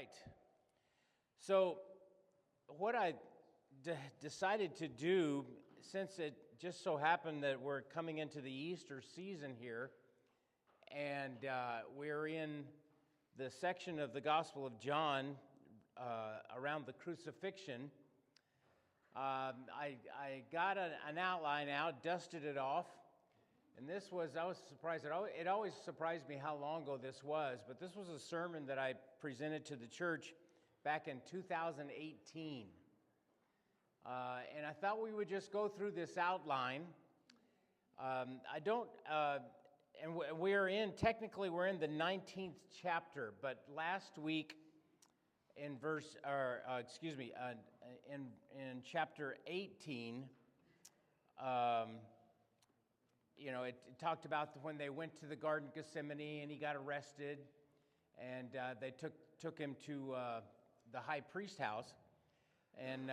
right. So what I decided to do, since it just so happened that we're coming into the Easter season here, and we're in the section of the Gospel of John around the crucifixion, I got an outline out, dusted it off, and I was surprised. It always surprised me how long ago this was, but this was a sermon that I presented to the church back in 2018. And I thought we would just go through this outline. And we're in the 19th chapter, but last week in in chapter 18, it talked about when they went to the Garden of Gethsemane and he got arrested, and they took him to the high priest house. And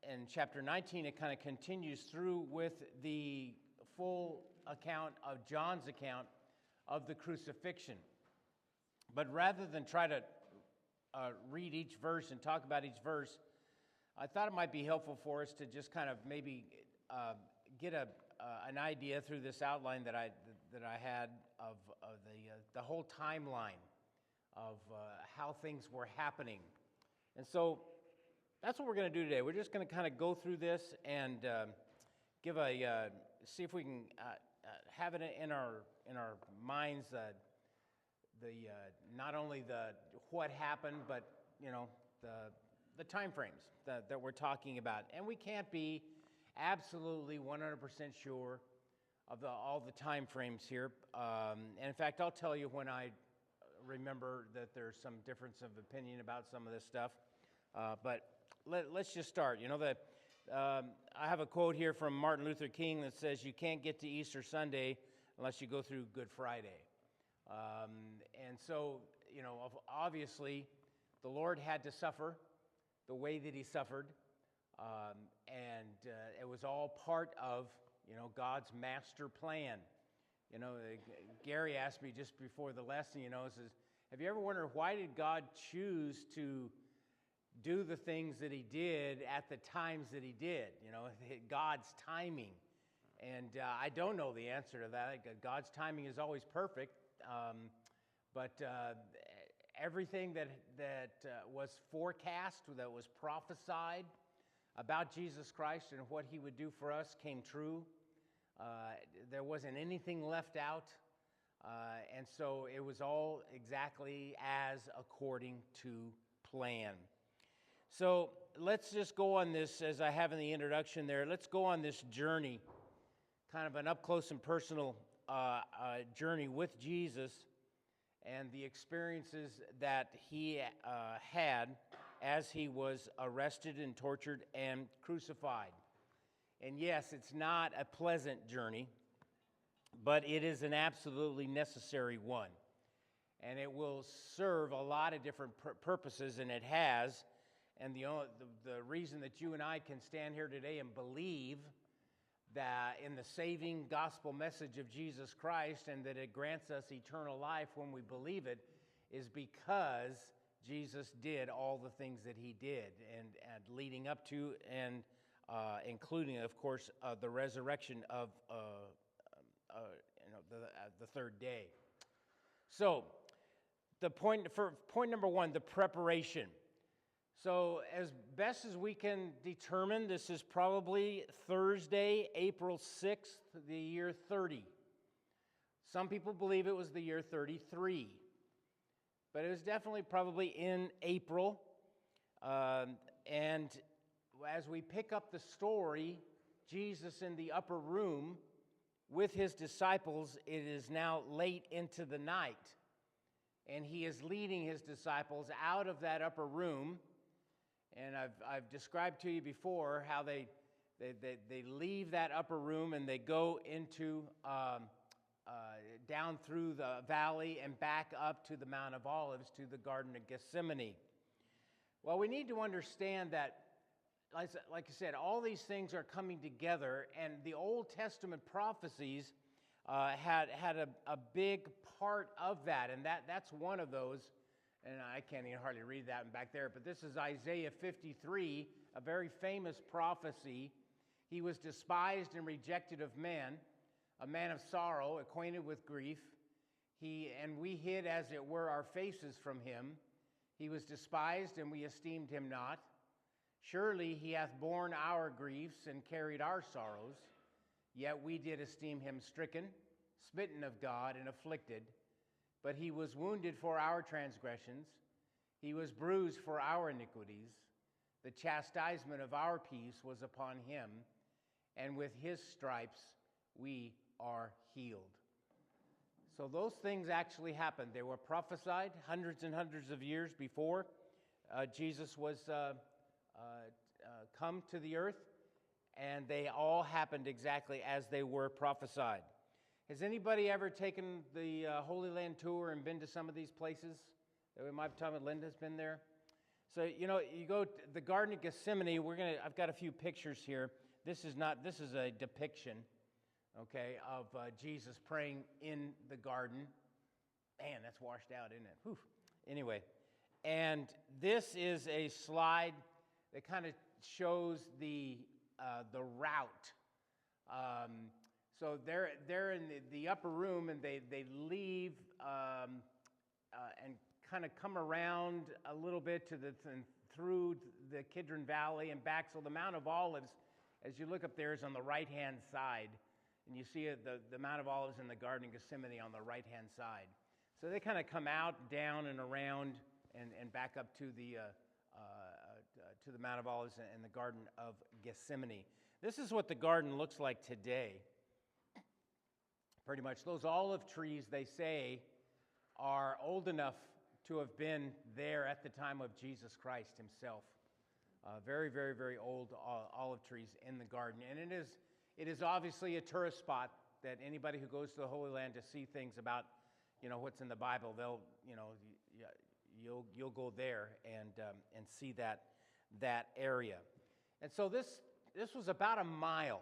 in chapter 19, it kind of continues through with the full account of John's account of the crucifixion. But rather than try to read each verse and talk about each verse, I thought it might be helpful for us to just kind of maybe get an idea through this outline that I had of the whole timeline of how things were happening. And so that's what we're going to do today. We're just going to kind of go through this and see if we can have it in our minds, not only the what happened, but the time frames that we're talking about. And we can't be absolutely 100% sure of all the time frames here. And in fact, I'll tell you when I remember that there's some difference of opinion about some of this stuff. But let's just start. I have a quote here from Martin Luther King that says, "You can't get to Easter Sunday unless you go through Good Friday." And so, obviously, the Lord had to suffer the way that he suffered. And it was all part of, God's master plan. Gary asked me just before the lesson, says, have you ever wondered why did God choose to do the things that he did at the times that he did? God's timing. And I don't know the answer to that. God's timing is always perfect. But everything that was forecast, that was prophesied about Jesus Christ and what he would do for us came true. There wasn't anything left out. And so it was all exactly as according to plan. So let's just go on this, as I have in the introduction there, let's go on this journey, kind of an up-close and personal journey with Jesus and the experiences that he had as he was arrested and tortured and crucified. And yes, it's not a pleasant journey, but it is an absolutely necessary one. And it will serve a lot of different purposes, and it has. And the reason that you and I can stand here today and believe that in the saving gospel message of Jesus Christ and that it grants us eternal life when we believe it is because Jesus did all the things that he did and leading up to and including, of course, the resurrection of the third day. So point number one, the preparation. So as best as we can determine, this is probably Thursday, April 6th, the year 30. Some people believe it was the year 33. But it was definitely probably in April. And as we pick up the story, Jesus in the upper room with his disciples, it is now late into the night. And he is leading his disciples out of that upper room. And I've described to you before how they leave that upper room and they go into down through the valley and back up to the Mount of Olives to the Garden of Gethsemane. Well, we need to understand that, like I said, all these things are coming together, and the Old Testament prophecies had a big part of that, and that's one of those And I can't even hardly read that one back there, but this is Isaiah 53, a very famous prophecy. He was despised and rejected of men, a man of sorrow, acquainted with grief. And we hid, as it were, our faces from him. He was despised, and we esteemed him not. Surely he hath borne our griefs and carried our sorrows. Yet we did esteem him stricken, smitten of God, and afflicted. But he was wounded for our transgressions. He was bruised for our iniquities. The chastisement of our peace was upon him, and with his stripes we are healed. So those things actually happened. They were prophesied hundreds and hundreds of years before Jesus was come to the earth, and they all happened exactly as they were prophesied. Has anybody ever taken the Holy Land tour and been to some of these places? My time with Linda's been there. So, you go to the Garden of Gethsemane. I've got a few pictures here. This is a depiction, okay, of Jesus praying in the garden. Man, that's washed out, isn't it? Whew. Anyway, and this is a slide that kind of shows the route. So they're in the upper room, and they leave and kind of come around a little bit through the Kidron Valley and back. So the Mount of Olives, as you look up there, is on the right-hand side. And you see the Mount of Olives in the Garden of Gethsemane on the right-hand side. So they kind of come out, down, and around, and back up to the Mount of Olives and the Garden of Gethsemane. This is what the garden looks like today. Pretty much. Those olive trees, they say, are old enough to have been there at the time of Jesus Christ himself. Very, very, very old olive trees in the garden. And it is obviously a tourist spot that anybody who goes to the Holy Land to see things about, what's in the Bible, you'll go there and see that area. And so this was about a mile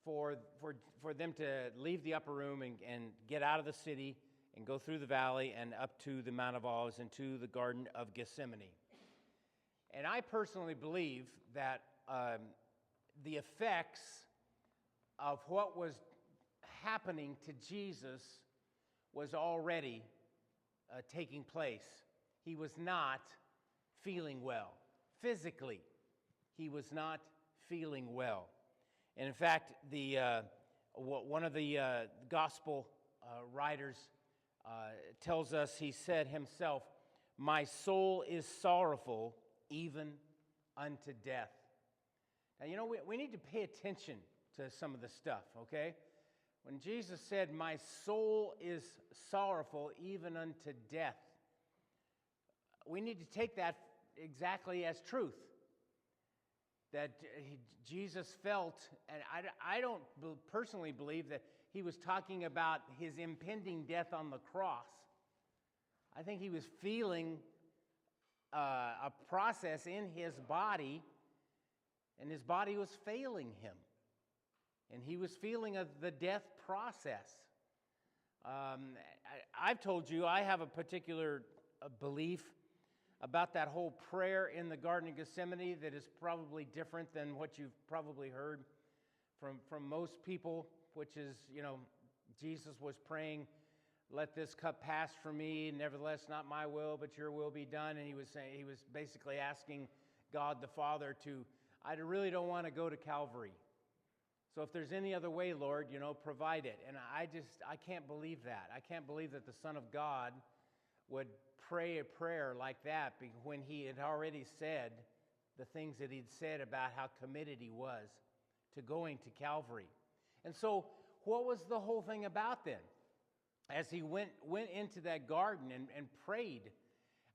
for them to leave the upper room and get out of the city and go through the valley and up to the Mount of Olives and to the Garden of Gethsemane. And I personally believe that the effects of what was happening to Jesus was already taking place. He was not feeling well. Physically, he was not feeling well. And in fact, one of the gospel writers tells us, he said himself, "My soul is sorrowful, even unto death." Now, we need to pay attention to some of the stuff, okay? When Jesus said, "My soul is sorrowful, even unto death," we need to take that exactly as truth. That Jesus felt, and I don't personally believe that he was talking about his impending death on the cross. I think he was feeling a process in his body, and his body was failing him. And he was feeling the death process. I've told you I have a particular belief about that whole prayer in the Garden of Gethsemane that is probably different than what you've probably heard from most people, which is, Jesus was praying, "Let this cup pass from me, nevertheless not my will, but your will be done." And he was basically asking God the Father I really don't want to go to Calvary. So if there's any other way, Lord, provide it. And I can't believe that. I can't believe that the Son of God would pray a prayer like that when he had already said the things that he'd said about how committed he was to going to Calvary. And so what was the whole thing about then? As he went into that garden and prayed,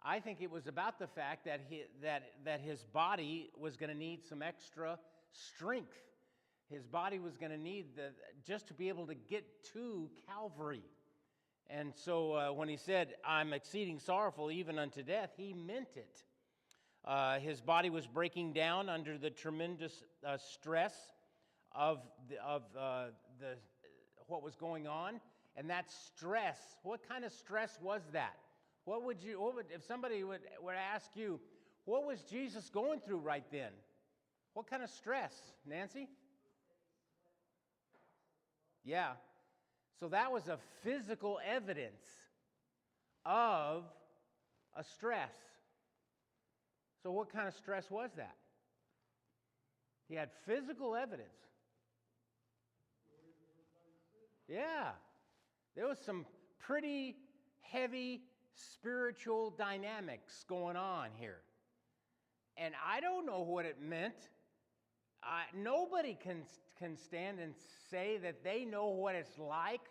I think it was about the fact that his body was going to need some extra strength. His body was going to need just to be able to get to Calvary. And so when he said, "I'm exceeding sorrowful even unto death," he meant it. His body was breaking down under the tremendous stress of what was going on. And that stress, what kind of stress was that? If somebody would ask you, what was Jesus going through right then? What kind of stress, Nancy? Yeah. So that was a physical evidence of a stress. So what kind of stress was that? He had physical evidence. Yeah. There was some pretty heavy spiritual dynamics going on here. And I don't know what it meant. Nobody can stand and say that they know what it's like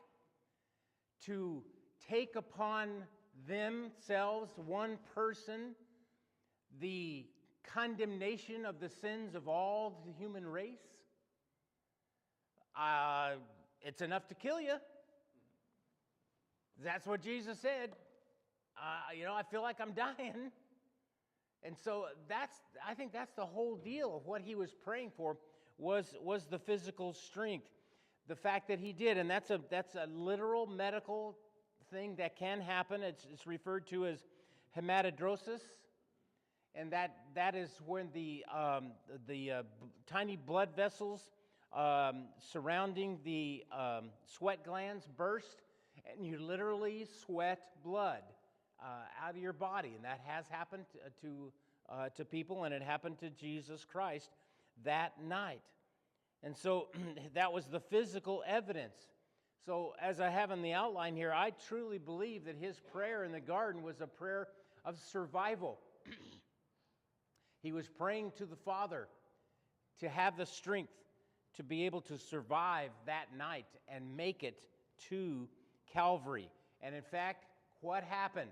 to take upon themselves, one person, the condemnation of the sins of all the human race. It's enough to kill you. That's what Jesus said. I feel like I'm dying. And so I think that's the whole deal of what he was praying for was the physical strength. The fact that he did, and that's a literal medical thing that can happen. It's referred to as hematidrosis, and that is when the tiny blood vessels surrounding the sweat glands burst, and you literally sweat blood out of your body, and that has happened to people, and it happened to Jesus Christ that night. And so that was the physical evidence. So as I have in the outline here, I truly believe that his prayer in the garden was a prayer of survival. He was praying to the Father to have the strength to be able to survive that night and make it to Calvary. And in fact, what happened?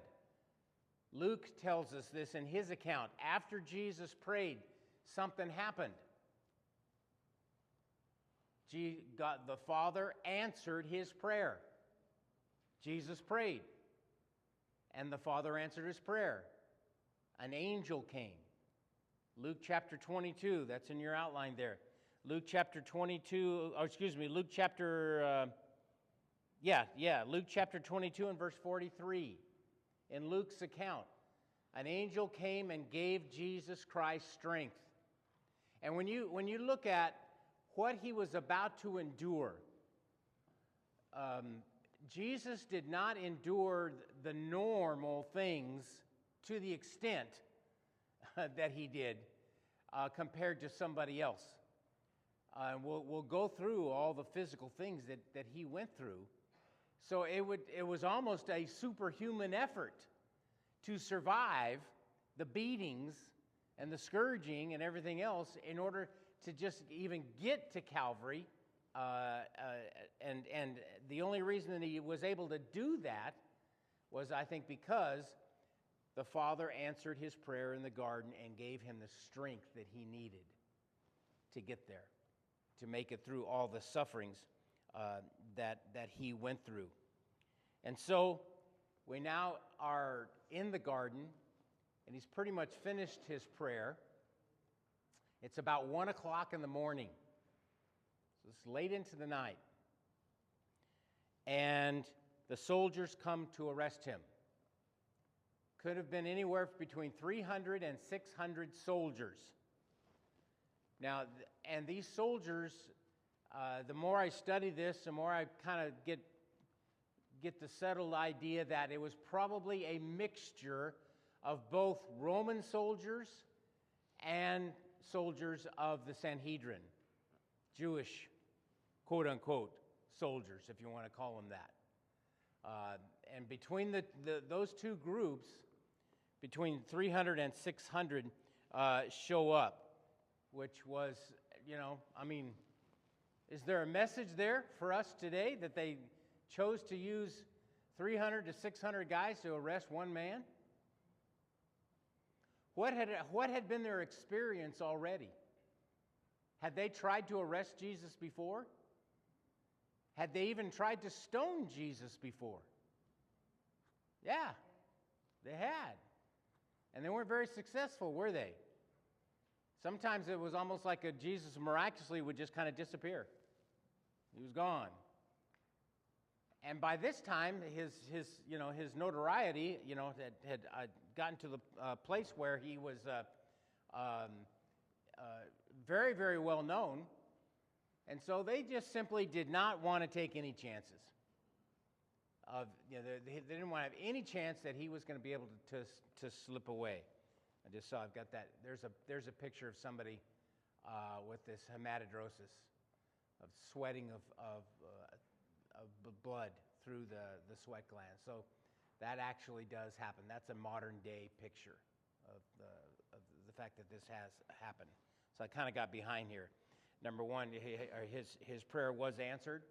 Luke tells us this in his account. After Jesus prayed, something happened. God, the Father answered his prayer. Jesus prayed, and the Father answered his prayer. An angel came. Luke chapter 22, that's in your outline there. Luke chapter 22, Luke chapter 22 and verse 43. In Luke's account, an angel came and gave Jesus Christ strength. And when you look at what he was about to endure, Jesus did not endure the normal things to the extent that he did compared to somebody else. We'll go through all the physical things that he went through. So it was almost a superhuman effort to survive the beatings and the scourging and everything else in order to just even get to Calvary. And the only reason that he was able to do that was, I think, because the Father answered his prayer in the garden and gave him the strength that he needed to get there, to make it through all the sufferings that he went through. And so we now are in the garden, and he's pretty much finished his prayer. It's about 1 o'clock in the morning. So it's late into the night. And the soldiers come to arrest him. Could have been anywhere between 300 and 600 soldiers. Now, and these soldiers, the more I study this, the more I kind of get the settled idea that it was probably a mixture of both Roman soldiers and soldiers of the Sanhedrin, Jewish, quote-unquote, soldiers, if you want to call them that. And between those two groups, between 300 and 600 show up, which was, is there a message there for us today that they chose to use 300 to 600 guys to arrest one man? What had been their experience already? Had they tried to arrest Jesus before? Had they even tried to stone Jesus before? Yeah, they had. And they weren't very successful, were they? Sometimes it was almost like Jesus miraculously would just kind of disappear. He was gone. And by this time, his notoriety, had gotten to the place where he was very, very well known. And so they just simply did not want to take any chances. They didn't want to have any chance that he was going to be able to slip away. I just saw, I've got that. There's a picture of somebody with this hematidrosis, of sweating of blood through the sweat glands. So that actually does happen. That's a modern day picture of the fact that this has happened. So I kind of got behind here. Number one, his prayer was answered.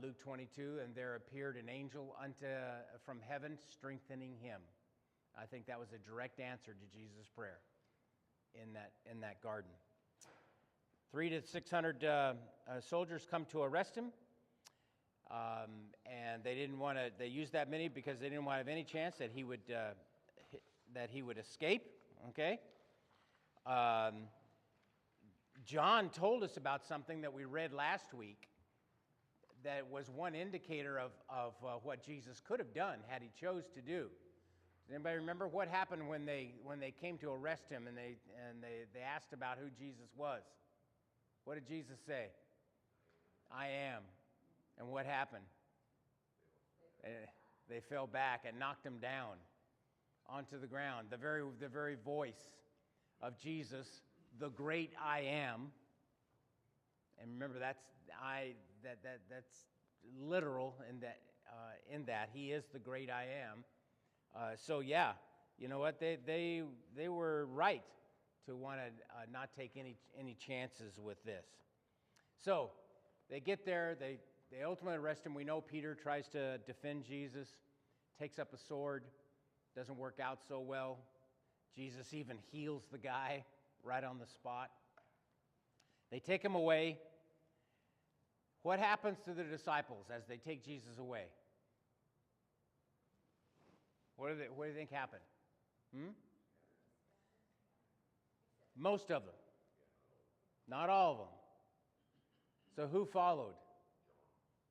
Luke 22, and there appeared an angel from heaven strengthening him. I think that was a direct answer to Jesus' prayer in that garden. 300 to 600 soldiers come to arrest him, and they didn't want to. They used that many because they didn't want to have any chance that he would escape. Okay. John told us about something that we read last week that was one indicator of what Jesus could have done had he chose to do. Does anybody remember what happened when they came to arrest him and they asked about who Jesus was? What did Jesus say? I am. And what happened? They fell back and knocked him down onto the ground. The very voice of Jesus, the great I am. And remember, that's literal in that he is the great I am. So yeah, you know what? They were right to want to not take any chances with this. So they get there. They ultimately arrest him. We know Peter tries to defend Jesus, takes up a sword, doesn't work out so well. Jesus even heals the guy right on the spot. They take him away. What happens to the disciples as they take Jesus away? What do you think happened? Most of them. Not all of them. So who followed?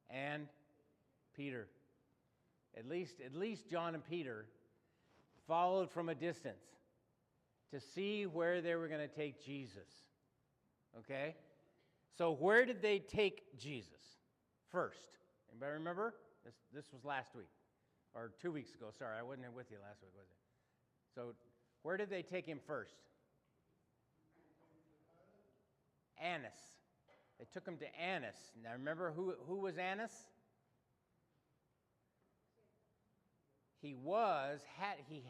And Peter. At least John and Peter followed from a distance to see where they were going to take Jesus. Okay? So where did they take Jesus first? Anybody remember? This was last week. Or 2 weeks ago. Sorry, I wasn't with you last week, was it? So where did they take him first? Annas. They took him to Annas. Now remember who was Annas? He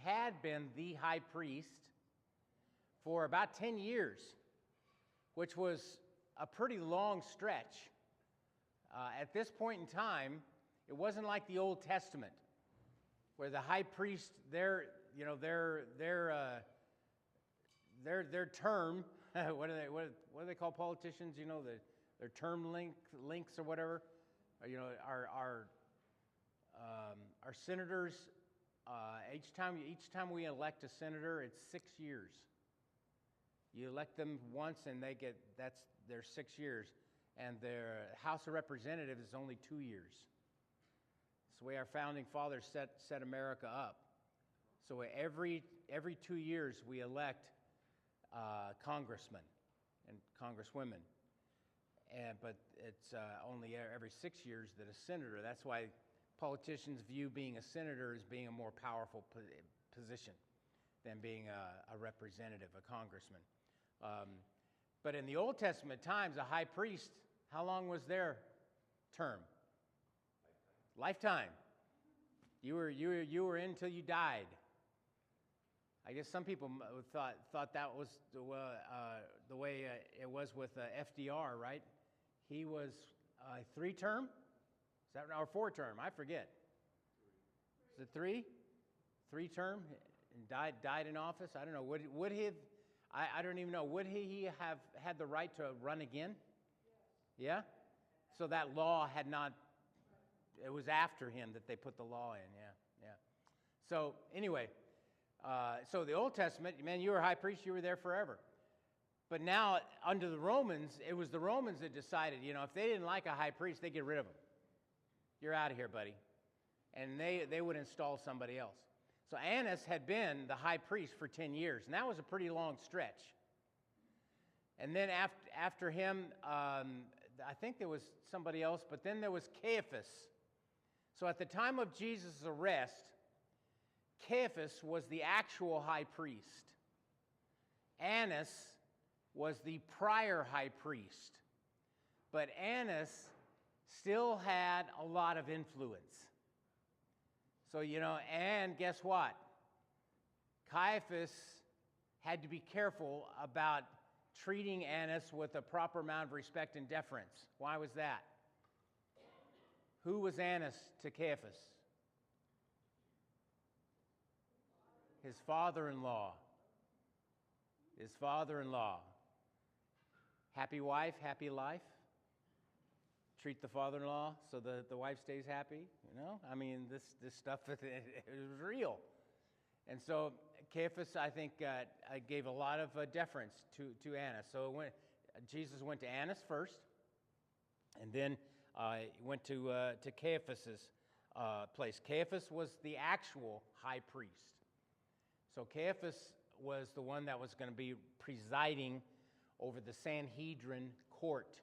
had been the high priest for about 10 years, which was a pretty long stretch. At this point in time, it wasn't like the Old Testament, where the high priest, their term, what do they call politicians? Their term links or whatever. Our senators. Each time we elect a senator, it's 6 years. You elect them once, and that's their 6 years, and their House of Representatives is only 2 years. It's the way our founding fathers set America up. So every 2 years we elect congressmen and congresswomen, but it's only every 6 years that a senator. That's why politicians view being a senator as being a more powerful position than being a representative, a congressman. But in the Old Testament times, a high priest, how long was their term? Lifetime. You were in until you died. I guess some people thought that was the way it was with FDR, right? He was 3-term. Is that or 4-term? I forget. Is it 3? 3-term and died in office. I don't know. Would he have? I don't even know. Would he have had the right to run again? Yeah. So that law had not. It was after him that they put the law in. Yeah. So anyway, so the Old Testament, man, you were high priest. You were there forever. But now under the Romans, it was the Romans that decided. If they didn't like a high priest, they get rid of him. You're out of here, buddy. And they would install somebody else. So Annas had been the high priest for 10 years, and that was a pretty long stretch. And then after him, I think there was somebody else, but then there was Caiaphas. So at the time of Jesus' arrest, Caiaphas was the actual high priest. Annas was the prior high priest. But Annas still had a lot of influence. So, and guess what? Caiaphas had to be careful about treating Annas with a proper amount of respect and deference. Why was that? Who was Annas to Caiaphas? His father-in-law. His father-in-law. Happy wife, happy life. Treat the father-in-law so the wife stays happy. I mean, this stuff it was real. And so Caiaphas, I think, gave a lot of deference to Annas. So Jesus went to Annas first, and then went to Caiaphas's place. Caiaphas was the actual high priest. So Caiaphas was the one that was going to be presiding over the Sanhedrin court,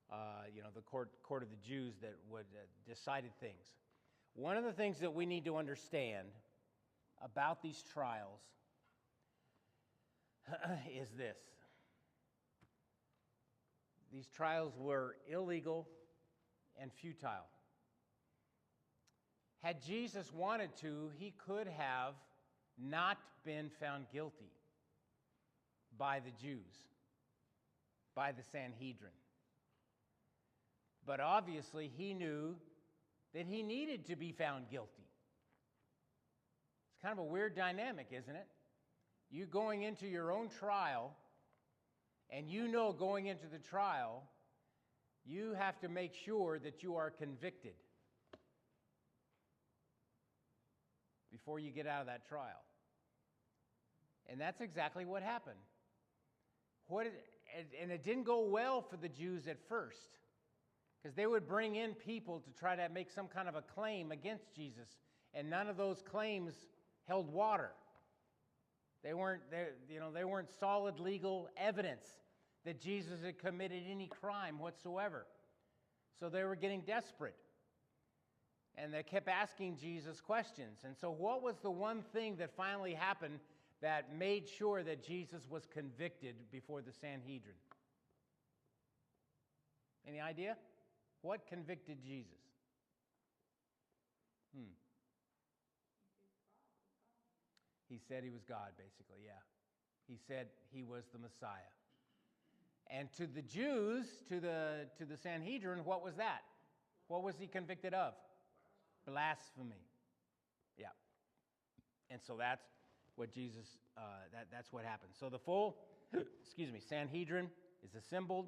the court of the Jews that would decided things. One of the things that we need to understand about these trials is this. These trials were illegal and futile. Had Jesus wanted to, he could have not been found guilty by the Jews, by the Sanhedrin. But obviously, he knew that he needed to be found guilty. It's kind of a weird dynamic, isn't it? You going into your own trial, and going into the trial, you have to make sure that you are convicted before you get out of that trial. And that's exactly what happened. And it didn't go well for the Jews at first, because they would bring in people to try to make some kind of a claim against Jesus, and none of those claims held water. They weren't solid legal evidence that Jesus had committed any crime whatsoever. So they were getting desperate. And they kept asking Jesus questions. And so what was the one thing that finally happened that made sure that Jesus was convicted before the Sanhedrin? Any idea? What convicted Jesus? He said he was God, basically, yeah. He said he was the Messiah. And to the Jews, to the Sanhedrin, what was that? What was he convicted of? Blasphemy. Yeah. And so that's what Jesus, that's what happened. So the full, Sanhedrin is assembled,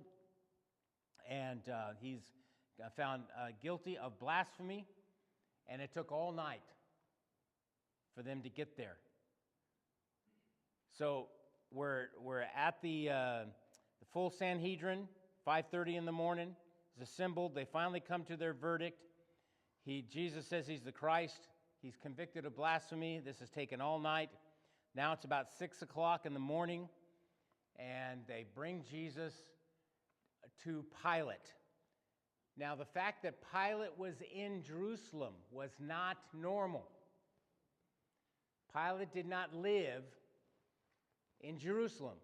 and he's found guilty of blasphemy, and it took all night for them to get there. So we're at the full Sanhedrin, 5:30 in the morning, is assembled. They finally come to their verdict. Jesus says he's the Christ. He's convicted of blasphemy. This has taken all night. Now it's about 6 o'clock in the morning, and they bring Jesus to Pilate. Now, the fact that Pilate was in Jerusalem was not normal. Pilate did not live in Jerusalem.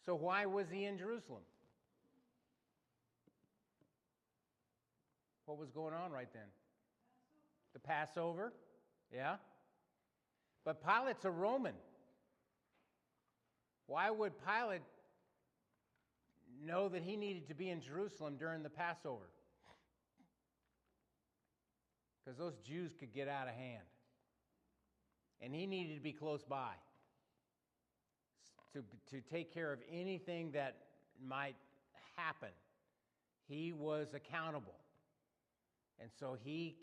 So why was he in Jerusalem? What was going on right then? The Passover, yeah? But Pilate's a Roman. Why would Pilate know that he needed to be in Jerusalem during the Passover? Because those Jews could get out of hand. And he needed to be close by to take care of anything that might happen. He was accountable. And so he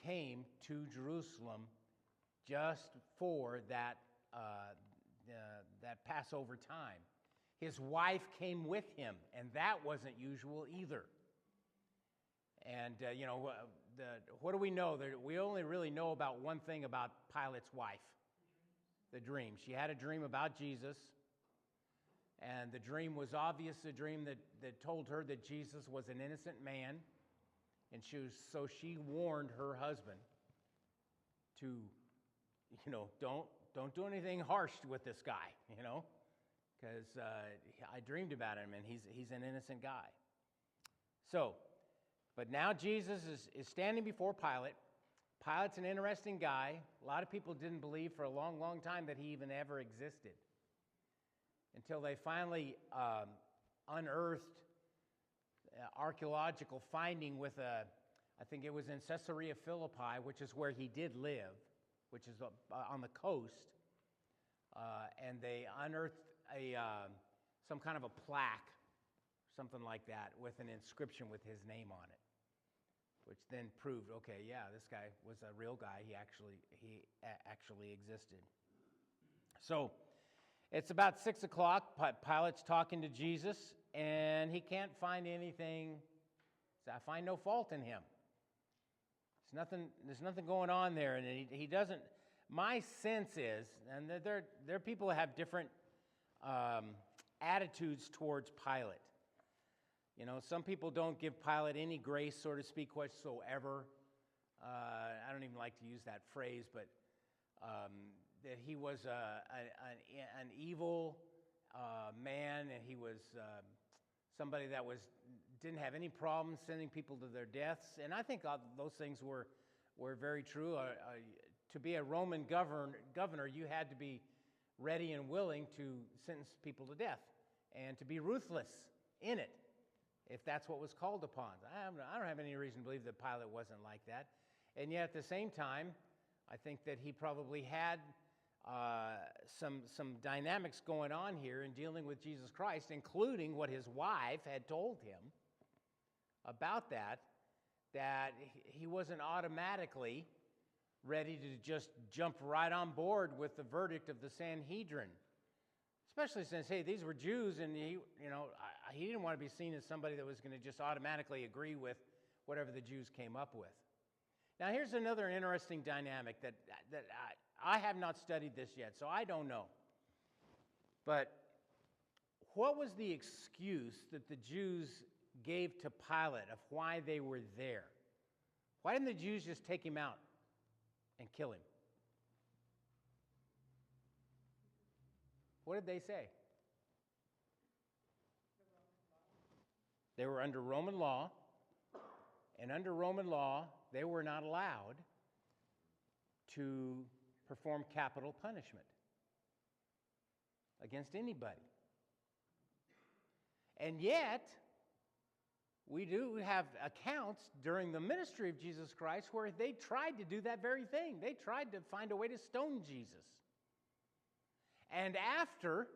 came to Jerusalem just for that Passover time. His wife came with him, and that wasn't usual either. And, what do we know? We only really know about one thing about Pilate's wife, the dream. She had a dream about Jesus, and the dream was obvious, a dream that told her that Jesus was an innocent man, and so she warned her husband to, don't do anything harsh with this guy, because I dreamed about him, and he's an innocent guy. So, but now Jesus is standing before Pilate. Pilate's an interesting guy. A lot of people didn't believe for a long, long time that he even ever existed, until they finally unearthed archaeological finding with I think it was in Caesarea Philippi, which is where he did live, which is on the coast, and they unearthed some kind of a plaque, something like that, with an inscription with his name on it, which then proved, okay, yeah, this guy was a real guy. He actually existed. So it's about 6 o'clock. Pilate's talking to Jesus, and he can't find anything. I find no fault in him. There's nothing going on there, and he doesn't. My sense is, and there are people who have different attitudes towards Pilate. Some people don't give Pilate any grace, so to speak, whatsoever. I don't even like to use that phrase, but that he was an evil man, and he was somebody that didn't have any problem sending people to their deaths. And I think those things were very true. To be a Roman governor, you had to be ready and willing to sentence people to death and to be ruthless in it, if that's what was called upon. I don't have any reason to believe that Pilate wasn't like that. And yet at the same time, I think that he probably had some dynamics going on here in dealing with Jesus Christ, including what his wife had told him about that he wasn't automatically ready to just jump right on board with the verdict of the Sanhedrin. Especially since, hey, these were Jews, and he didn't want to be seen as somebody that was going to just automatically agree with whatever the Jews came up with. Now, here's another interesting dynamic that I have not studied this yet, so I don't know. But what was the excuse that the Jews gave to Pilate of why they were there? Why didn't the Jews just take him out and kill him? What did they say? They were under Roman law, and under Roman law, they were not allowed to perform capital punishment against anybody. And yet, we do have accounts during the ministry of Jesus Christ where they tried to do that very thing. They tried to find a way to stone Jesus. And after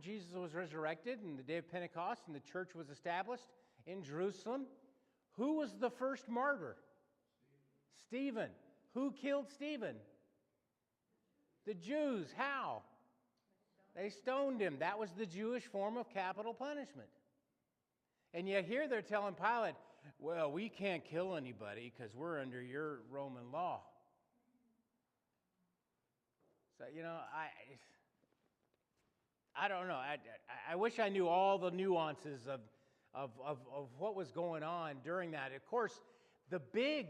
Jesus was resurrected and the day of Pentecost and the church was established in Jerusalem, who was the first martyr? Stephen. Who killed Stephen? The Jews. How? They stoned him. That was the Jewish form of capital punishment. And yet here they're telling Pilate, well, we can't kill anybody because we're under your Roman law. So, I don't know. I wish I knew all the nuances of what was going on during that. Of course, the big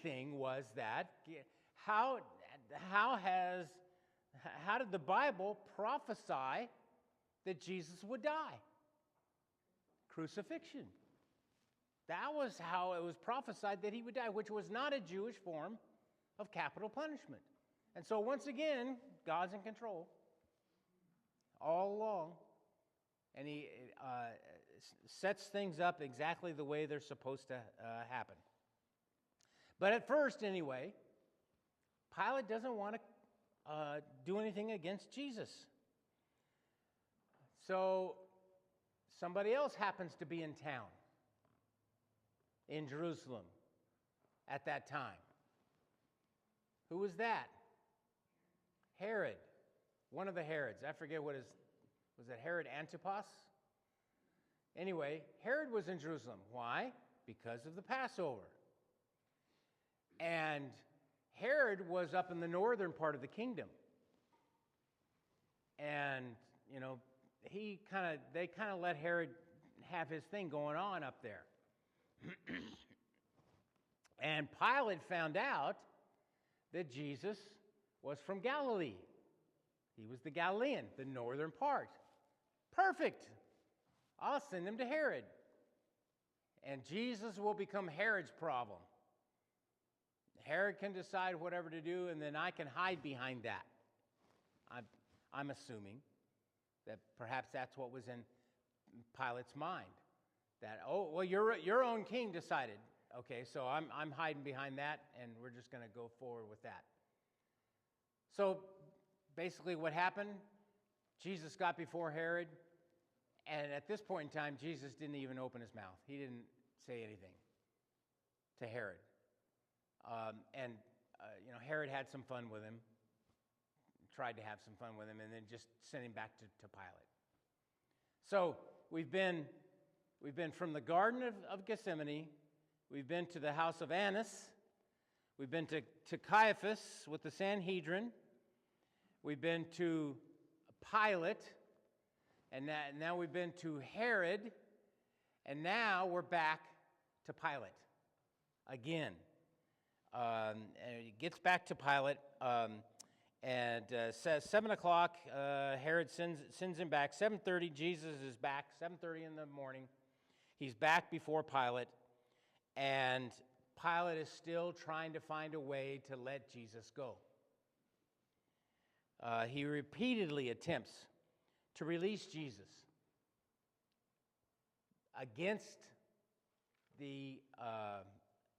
thing was that how did the Bible prophesy that Jesus would die? Crucifixion. That was how it was prophesied that he would die, which was not a Jewish form of capital punishment. And so once again, God's in control all along, and he sets things up exactly the way they're supposed to happen. But at first, anyway, Pilate doesn't want to do anything against Jesus. So somebody else happens to be in town, in Jerusalem, at that time. Who was that? Herod, one of the Herods. I forget was it Herod Antipas? Anyway, Herod was in Jerusalem. Why? Because of the Passover. And Herod was up in the northern part of the kingdom. And, they kind of let Herod have his thing going on up there. And Pilate found out that Jesus was from Galilee. He was the Galilean, the northern part. Perfect. I'll send him to Herod. And Jesus will become Herod's problem. Herod can decide whatever to do, and then I can hide behind that. I'm assuming that perhaps that's what was in Pilate's mind. That, your own king decided. Okay, so I'm hiding behind that, and we're just going to go forward with that. So basically what happened, Jesus got before Herod, and at this point in time, Jesus didn't even open his mouth. He didn't say anything to Herod. Herod had some fun with him, tried to have some fun with him, and then just sent him back to Pilate. So we've been from the Garden of Gethsemane, we've been to the house of Annas, we've been to Caiaphas with the Sanhedrin, we've been to Pilate, and now we've been to Herod, and now we're back to Pilate again. And it gets back to Pilate, and says 7 o'clock, Herod sends him back. 7:30, Jesus is back, 7:30 in the morning. He's back before Pilate, and Pilate is still trying to find a way to let Jesus go. He repeatedly attempts to release Jesus against the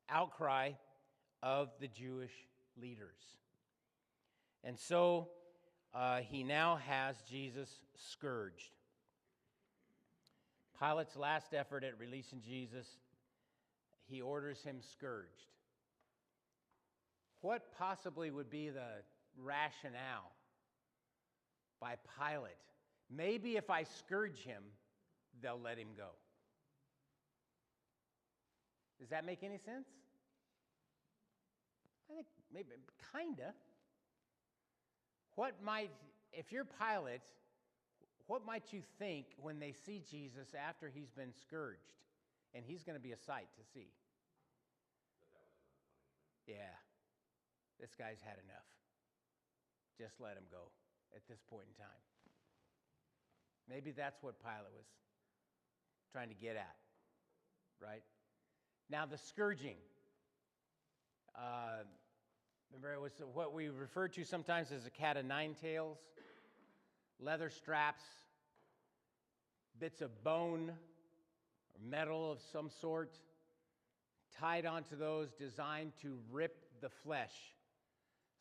outcry of the Jewish leaders. And so he now has Jesus scourged. Pilate's last effort at releasing Jesus, he orders him scourged. What possibly would be the rationale by Pilate? Maybe if I scourge him, they'll let him go. Does that make any sense? I think maybe, kinda. If you're Pilate, what might you think when they see Jesus after he's been scourged? And he's going to be a sight to see. Yeah, this guy's had enough. Just let him go at this point in time. Maybe that's what Pilate was trying to get at, right? Now, the scourging. Remember, it was what we refer to sometimes as a cat of nine tails. Leather straps, bits of bone or metal of some sort, tied onto those, designed to rip the flesh.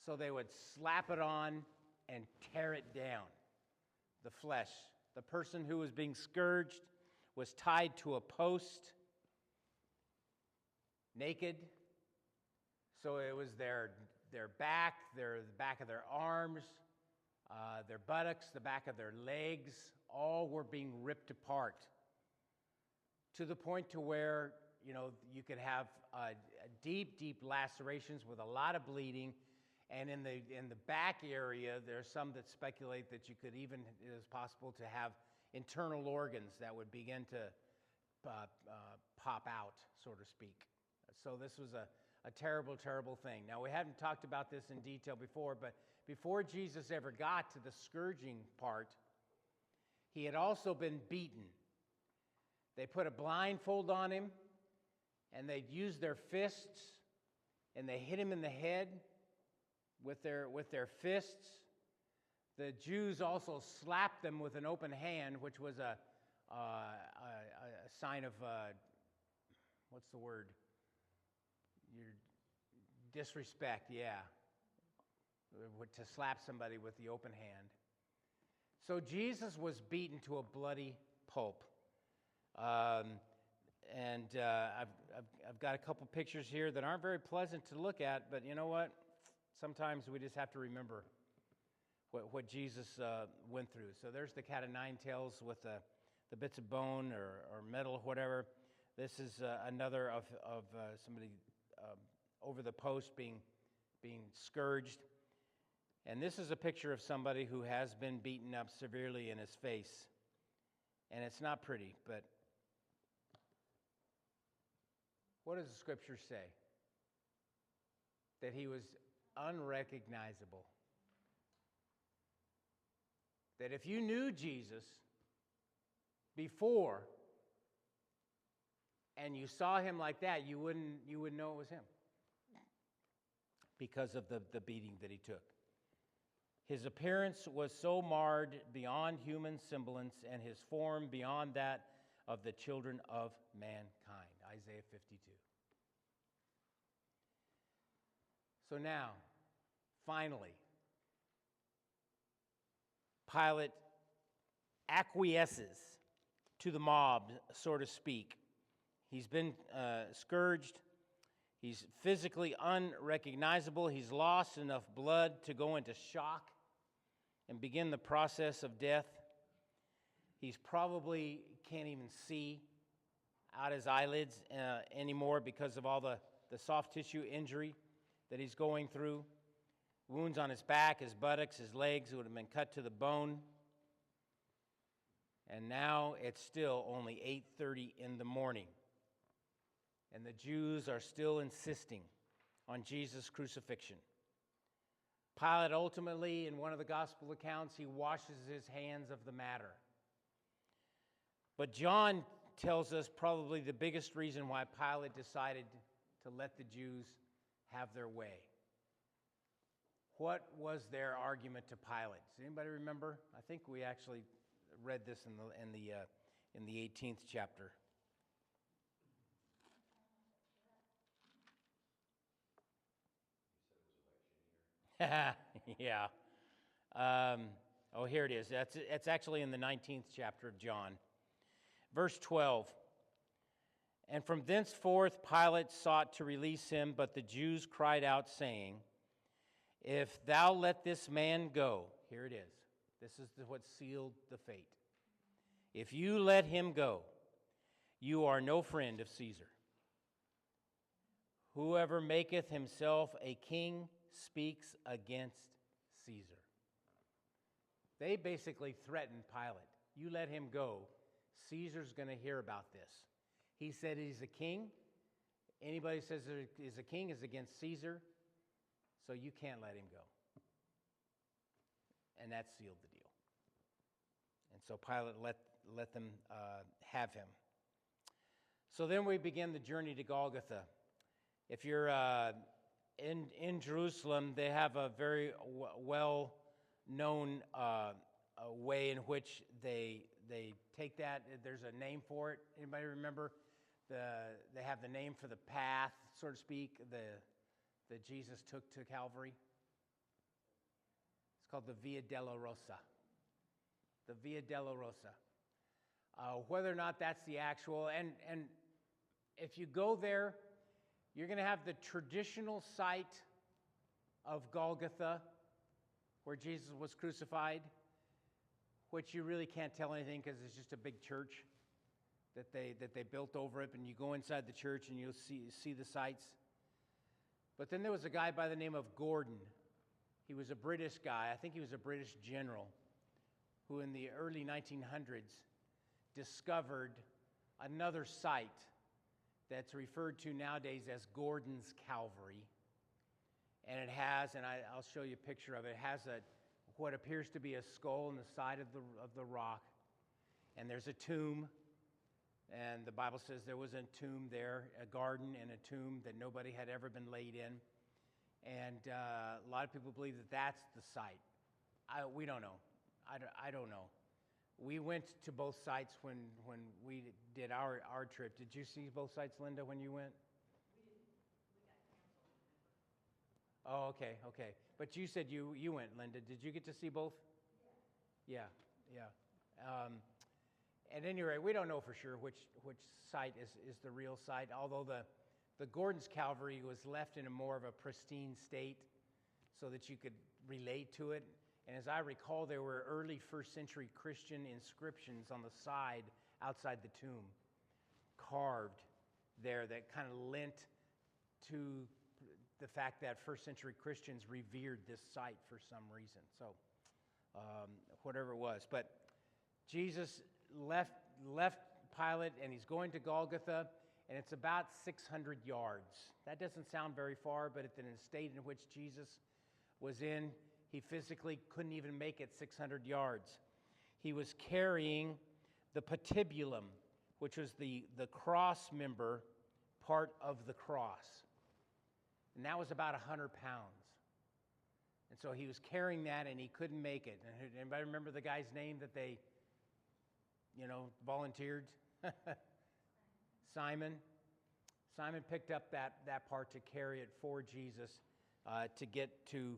So they would slap it on and tear it down, the flesh. The person who was being scourged was tied to a post, naked. So it was their back, the back of their arms, their buttocks, the back of their legs, all were being ripped apart to the point to where, you could have deep, deep lacerations with a lot of bleeding. And in the back area, there's some that speculate that you could even, it is possible to have internal organs that would begin to pop out, so to speak. So this was a terrible, terrible thing. Now, we haven't talked about this in detail before, but before Jesus ever got to the scourging part, he had also been beaten. They put a blindfold on him, and they'd use their fists, and they hit him in the head with their fists. The Jews also slapped them with an open hand, which was a sign of, what's the word? Your disrespect, yeah. To slap somebody with the open hand. So Jesus was beaten to a bloody pulp. And I've got a couple pictures here that aren't very pleasant to look at, but you know what? Sometimes we just have to remember what Jesus went through. So there's the cat of nine tails with the bits of bone or metal, whatever. This is another of somebody over the post being scourged. And this is a picture of somebody who has been beaten up severely in his face. And it's not pretty, but what does the scripture say? That he was unrecognizable. That if you knew Jesus before and you saw him like that, you wouldn't know it was him because of the beating that he took. His appearance was so marred beyond human semblance, and his form beyond that of the children of mankind. Isaiah 52. So now, finally, Pilate acquiesces to the mob, so to speak. He's been scourged. He's physically unrecognizable. He's lost enough blood to go into shock and begin the process of death. He's probably can't even see out his eyelids anymore because of all the soft tissue injury that he's going through. Wounds on his back, his buttocks, his legs would have been cut to the bone. And now it's still only 8:30 in the morning. And the Jews are still insisting on Jesus' crucifixion. Pilate ultimately, in one of the gospel accounts, he washes his hands of the matter. But John tells us probably the biggest reason why Pilate decided to let the Jews have their way. What was their argument to Pilate? Does anybody remember? I think we actually read this in the 18th chapter. Yeah. Here it is. It's actually in the 19th chapter of John. Verse 12. And from thenceforth Pilate sought to release him, but the Jews cried out, saying, If thou let this man go, here it is. This is what sealed the fate. If you let him go, you are no friend of Caesar. Whoever maketh himself a king speaks against Caesar. They basically threatened Pilate. You let him go, Caesar's going to hear about this. He said he's a king. Anybody says there is a king is against Caesar, so you can't let him go. And that sealed the deal. And so Pilate let them have him. So then we begin the journey to Golgotha. If you're in Jerusalem, they have a very well-known way in which they take that. There's a name for it. Anybody remember? They have the name for the path, so to speak, that Jesus took to Calvary. It's called the Via della Rosa. The Via della Rosa. Whether or not that's the actual, and if you go there, you're going to have the traditional site of Golgotha, where Jesus was crucified, which you really can't tell anything because it's just a big church that they built over it, and you go inside the church and you'll see the sites. But then there was a guy by the name of Gordon. He was a British guy. I think he was a British general who in the early 1900s discovered another site that's referred to nowadays as Gordon's Calvary. And it has, and I'll show you a picture of it, it has what appears to be a skull on the side of the rock. And there's a tomb. And the Bible says there was a tomb there, a garden and a tomb that nobody had ever been laid in. And a lot of people believe that that's the site. We don't know. I don't know. We went to both sites when we did our trip. Did you see both sites, Linda, when you went? We got canceled. Oh, okay. But you said you went, Linda. Did you get to see both? Yeah. At any rate, we don't know for sure which site is the real site, although the Gordon's Calvary was left in a more of a pristine state so that you could relate to it. And as I recall, there were early first century Christian inscriptions on the side outside the tomb, carved there, that kind of lent to the fact that first century Christians revered this site for some reason. So whatever it was. But Jesus left Pilate, and he's going to Golgotha, and it's about 600 yards. That doesn't sound very far, but in the state in which Jesus was in, he physically couldn't even make it 600 yards. He was carrying the patibulum, which was the cross member part of the cross. And that was about 100 pounds. And so he was carrying that, and he couldn't make it. And anybody remember the guy's name that they, volunteered? Simon. Simon picked up that part to carry it for Jesus to get to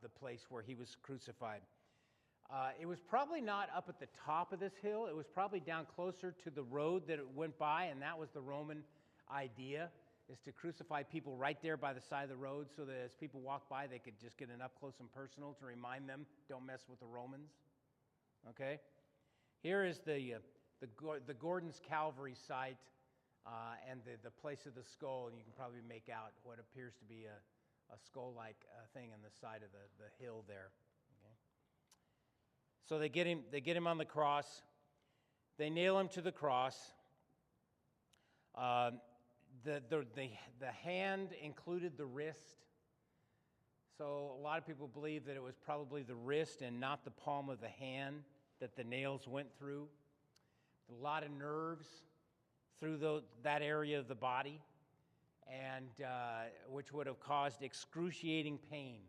the place where he was crucified. It was probably not up at the top of this hill. It was probably down closer to the road that it went by, and that was the Roman idea, is to crucify people right there by the side of the road so that as people walk by, they could just get an up close and personal to remind them, don't mess with the Romans. Okay? Here is the Gordon's Calvary site and the place of the skull, and you can probably make out what appears to be a skull-like thing on the side of the hill there. Okay? So they get him on the cross. They nail him to the cross. The hand included the wrist. So a lot of people believe that it was probably the wrist and not the palm of the hand that the nails went through. A lot of nerves through that area of the body, and which would have caused excruciating pain.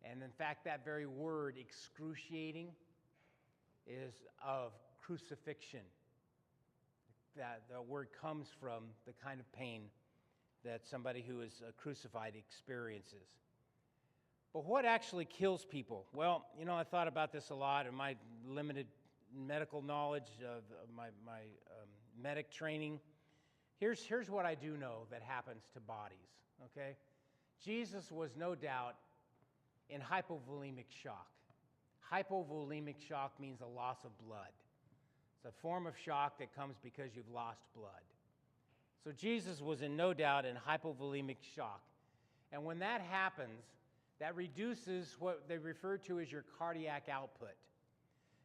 And in fact, that very word, excruciating, is of crucifixion. That the word comes from the kind of pain that somebody who is crucified experiences. But what actually kills people? Well, I thought about this a lot in my limited medical knowledge of my medic training. Here's what I do know that happens to bodies, okay? Jesus was no doubt in hypovolemic shock. Hypovolemic shock means a loss of blood. It's a form of shock that comes because you've lost blood. So Jesus was in no doubt in hypovolemic shock. And when that happens, that reduces what they refer to as your cardiac output.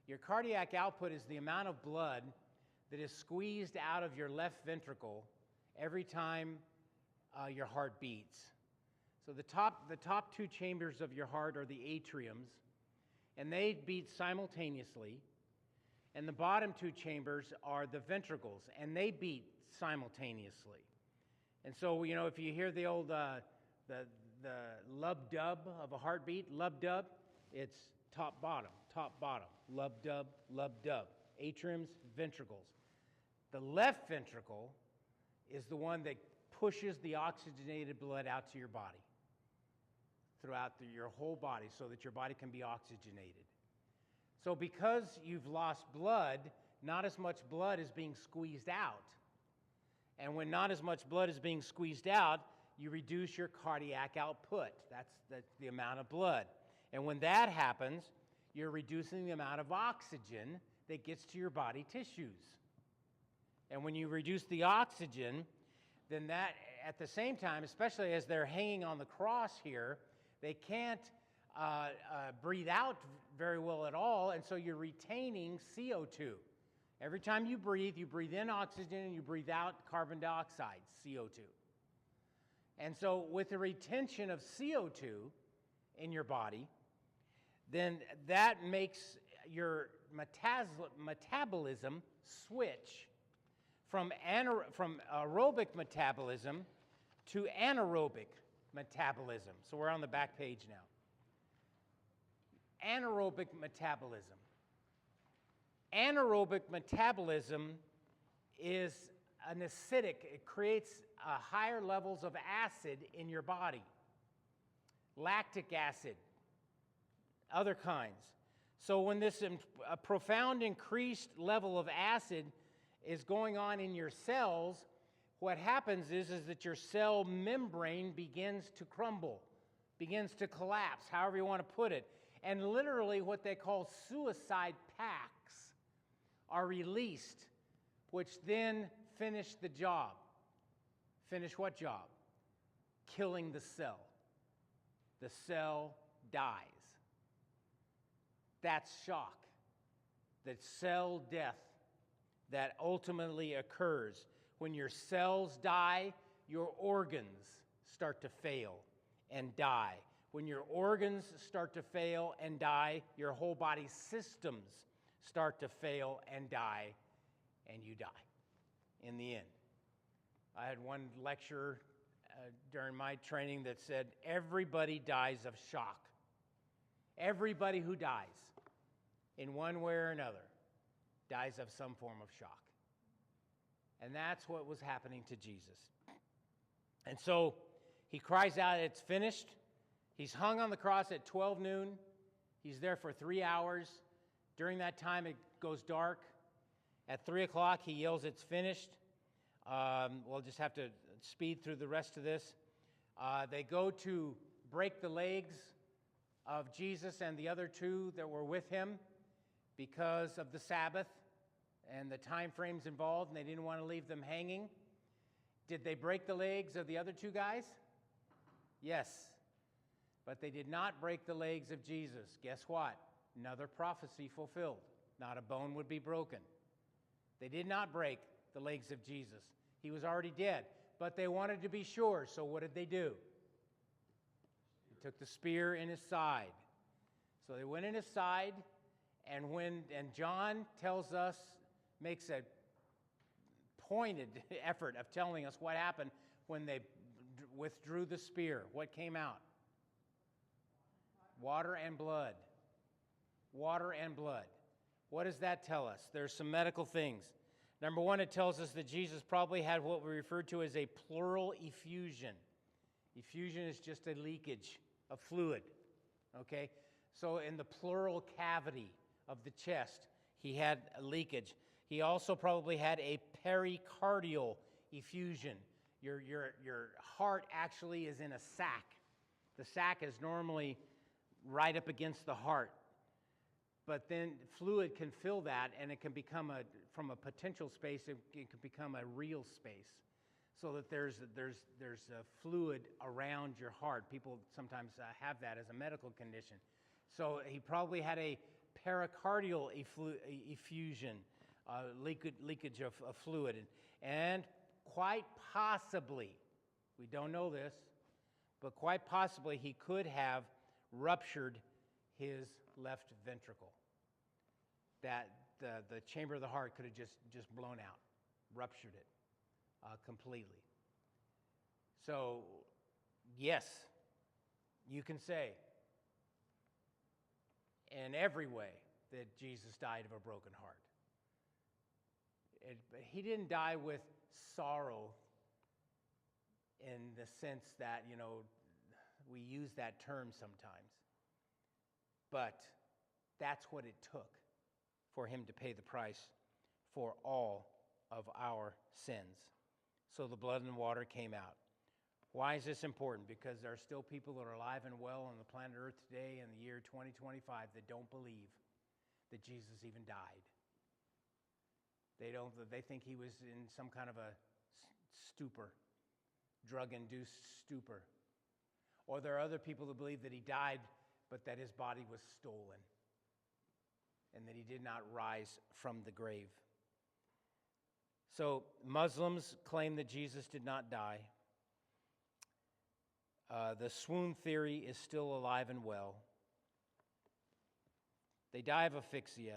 Your cardiac output is the amount of blood that is squeezed out of your left ventricle every time your heart beats. So the top two chambers of your heart are the atriums, and they beat simultaneously. And the bottom two chambers are the ventricles, and they beat simultaneously. And so, if you hear the old the lub-dub of a heartbeat, lub-dub, it's top-bottom, lub-dub, lub-dub, atriums, ventricles. The left ventricle is the one that pushes the oxygenated blood out to your body, throughout your whole body, so that your body can be oxygenated. So because you've lost blood, not as much blood is being squeezed out. And when not as much blood is being squeezed out, you reduce your cardiac output. That's the amount of blood. And when that happens, you're reducing the amount of oxygen that gets to your body tissues. And when you reduce the oxygen, then that, at the same time, especially as they're hanging on the cross here, they can't breathe out very well at all, and so you're retaining CO2. Every time you breathe in oxygen and you breathe out carbon dioxide, CO2. And so with the retention of CO2 in your body, then that makes your metabolism switch from aerobic metabolism to anaerobic metabolism. So we're on the back page now. Anaerobic metabolism. Anaerobic metabolism is an acidic. It creates higher levels of acid in your body. Lactic acid, other kinds. So when this a profound increased level of acid is going on in your cells, what happens is that your cell membrane begins to crumble, begins to collapse, however you want to put it. And literally what they call suicide packs are released, which then finish the job. Finish what job? Killing the cell. The cell dies. That's shock. That cell death that ultimately occurs. When your cells die, your organs start to fail and die. When your organs start to fail and die, your whole body systems start to fail and die, and you die in the end. I had one lecturer during my training that said, everybody dies of shock. Everybody who dies in one way or another dies of some form of shock. And that's what was happening to Jesus. And so he cries out, it's finished. He's hung on the cross at 12 noon. He's there for 3 hours. During that time, it goes dark. At 3 o'clock, he yells, it's finished. We'll just have to speed through the rest of this. They go to break the legs of Jesus and the other two that were with him because of the Sabbath and the time frames involved, and they didn't want to leave them hanging. Did they break the legs of the other two guys? Yes. But they did not break the legs of Jesus. Guess what? Another prophecy fulfilled. Not a bone would be broken. They did not break the legs of Jesus. He was already dead. But they wanted to be sure, so what did they do? They took the spear in his side. So they went in his side, and John tells us, makes a pointed effort of telling us what happened when they withdrew the spear. What came out? Water and blood. Water and blood. What does that tell us? There's some medical things. Number one, it tells us that Jesus probably had what we refer to as a pleural effusion. Effusion is just a leakage of fluid, okay? So in the pleural cavity of the chest, he had a leakage. He also probably had a pericardial effusion. Your heart actually is in a sac. The sac is normally right up against the heart. But then fluid can fill that, and it can become from a potential space, it can become a real space. So that there's a fluid around your heart. People sometimes have that as a medical condition. So he probably had a pericardial effusion, leakage of fluid. And quite possibly, we don't know this, but quite possibly he could have ruptured his left ventricle. That the chamber of the heart could have just blown out, ruptured it completely. So, yes, you can say in every way that Jesus died of a broken heart. He didn't die with sorrow in the sense that, we use that term sometimes. But that's what it took for him to pay the price for all of our sins. So the blood and water came out. Why is this important? Because there are still people that are alive and well on the planet Earth today in the year 2025 that don't believe that Jesus even died. They think he was in some kind of a stupor, drug-induced stupor. Or there are other people who believe that he died, but that his body was stolen and that he did not rise from the grave. So Muslims claim that Jesus did not die. The swoon theory is still alive and well. They die of asphyxia.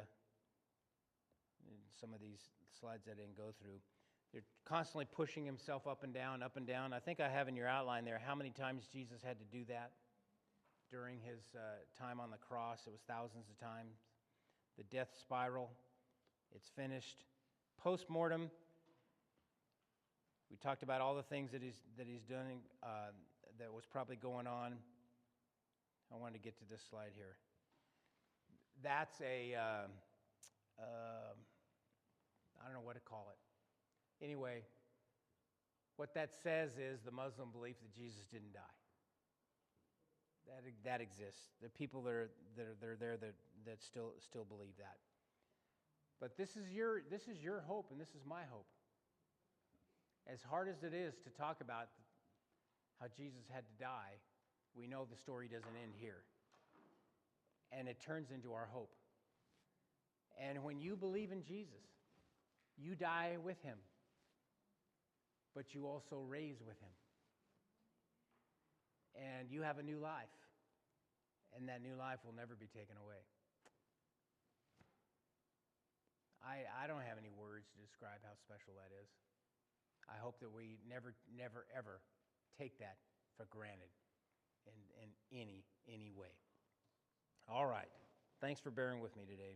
In some of these slides I didn't go through. They're constantly pushing himself up and down, up and down. I think I have in your outline there how many times Jesus had to do that during his time on the cross. It was thousands of times. The death spiral, it's finished. Post-mortem, we talked about all the things that he's doing that was probably going on. I wanted to get to this slide here. That's I don't know what to call it. Anyway, what that says is the Muslim belief that Jesus didn't die. That exists. The people that are there that still believe that. But this is your hope, and this is my hope. As hard as it is to talk about how Jesus had to die, we know the story doesn't end here. And it turns into our hope. And when you believe in Jesus, you die with him, but you also raise with him. And you have a new life, and that new life will never be taken away. I don't have any words to describe how special that is. I hope that we never, ever take that for granted in any way. All right. Thanks for bearing with me today.